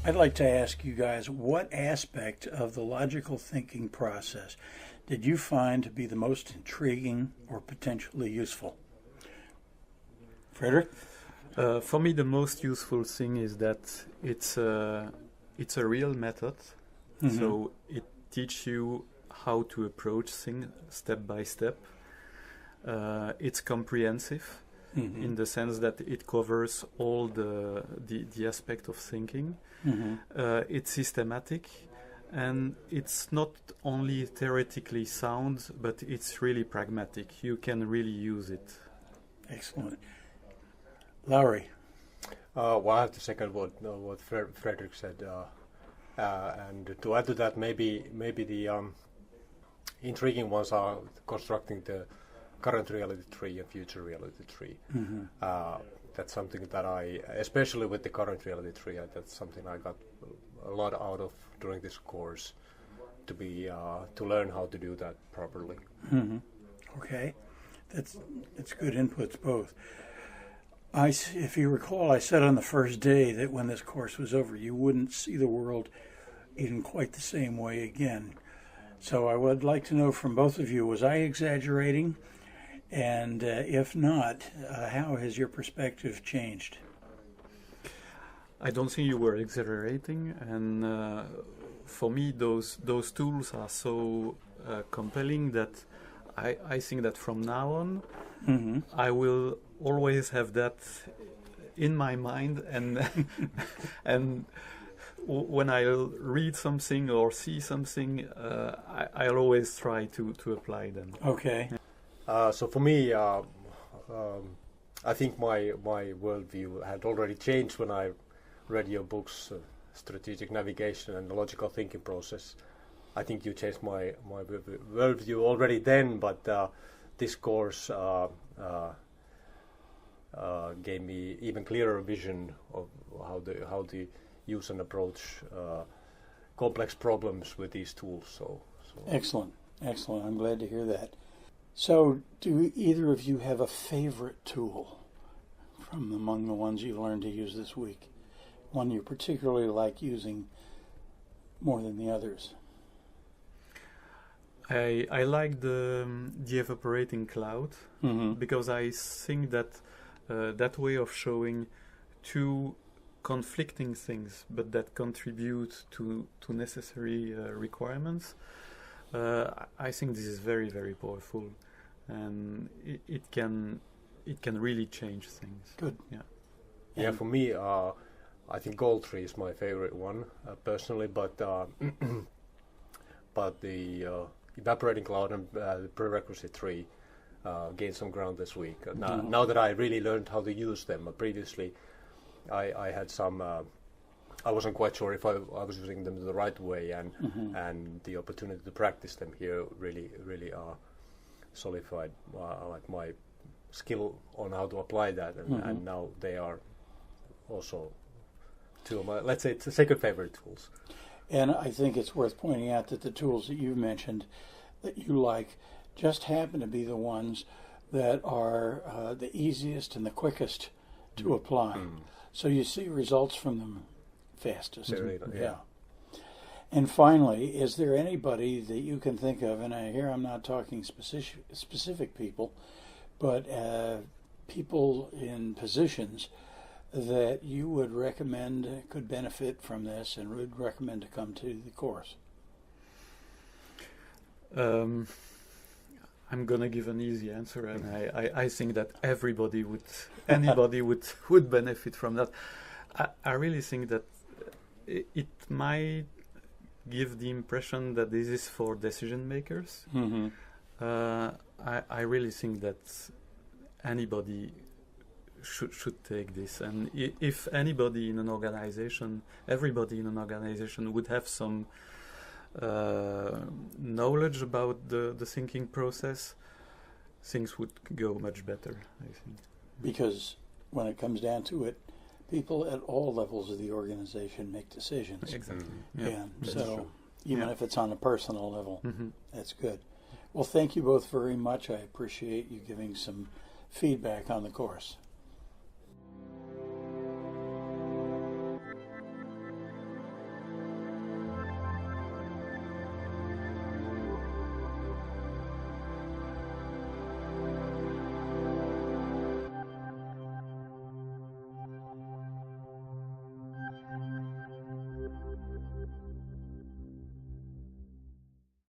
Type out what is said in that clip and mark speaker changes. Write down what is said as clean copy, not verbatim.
Speaker 1: I'd like to ask you guys, what aspect of the logical thinking process did you find to be the most intriguing or potentially useful? Frédéric?
Speaker 2: For me, the most useful thing is that it's a real method.
Speaker 1: Mm-hmm.
Speaker 2: So it teaches you how to approach things step by step. It's comprehensive
Speaker 1: Mm-hmm.
Speaker 2: in the sense that it covers all the aspect of thinking.
Speaker 1: Mm-hmm.
Speaker 2: It's systematic, and it's not only theoretically sound, but it's really pragmatic. You can really use it.
Speaker 1: Excellent. Lauri?
Speaker 3: Well, I have to second what Frédéric said, and to add to that, maybe the intriguing ones are constructing the current reality tree and future reality tree.
Speaker 1: Mm-hmm.
Speaker 3: That's something that especially with the current reality tree, that's something I got a lot out of during this course, to learn how to do that properly.
Speaker 1: Mm-hmm. Okay, that's good inputs both. If you recall, I said on the first day that when this course was over, you wouldn't see the world in quite the same way again. So I would like to know from both of you, was I exaggerating? And if not, how has your perspective changed?
Speaker 2: I don't think you were exaggerating, and for me, those tools are so compelling that I think that from now on,
Speaker 1: Mm-hmm.
Speaker 2: I will always have that in my mind, and and when I read something or see something, I'll always try to apply them.
Speaker 1: Okay.
Speaker 3: So for me, I think my worldview had already changed when I read your books, Strategic Navigation and the Logical Thinking Process. I think you changed my worldview already then, but this course gave me even clearer vision of how to use and approach complex problems with these tools. So
Speaker 1: Excellent. I'm glad to hear that. So, do either of you have a favorite tool from among the ones you've learned to use this week? One you particularly like using more than the others?
Speaker 2: I like the evaporating cloud,
Speaker 1: Mm-hmm.
Speaker 2: because I think that that way of showing two conflicting things but that contribute to necessary requirements, I think this is very, very powerful, and it can really change things.
Speaker 1: Good.
Speaker 3: yeah, for me, I think goal tree is my favorite one personally, but the evaporating cloud and the prerequisite tree gained some ground this week. Now that I really learned how to use them. Previously, I had some. I wasn't quite sure if I was using them the right way, and the opportunity to practice them here really solidified like my skill on how to apply that, and now they are also two of my, let's say, second favorite tools.
Speaker 1: And I think it's worth pointing out that the tools that you mentioned that you like just happen to be the ones that are the easiest and the quickest to apply. So you see results from them fastest.
Speaker 3: Yeah.
Speaker 1: And finally, is there anybody that you can think of, and here I'm not talking specific people, but people in positions that you would recommend could benefit from this and would recommend to come to the course?
Speaker 2: I'm gonna give an easy answer, and I think that anybody would benefit from that. I really think that it might give the impression that this is for decision makers.
Speaker 1: Mm-hmm.
Speaker 2: I really think that anybody should take this, and if anybody in an organization, everybody in an organization would have some knowledge about the thinking process, things would go much better, I think.
Speaker 1: Because when it comes down to it, people at all levels of the organization make decisions.
Speaker 2: Exactly.
Speaker 1: Yeah. So
Speaker 2: true.
Speaker 1: even if it's on a personal level,
Speaker 2: Mm-hmm.
Speaker 1: that's good. Well, thank you both very much. I appreciate you giving some feedback on the course.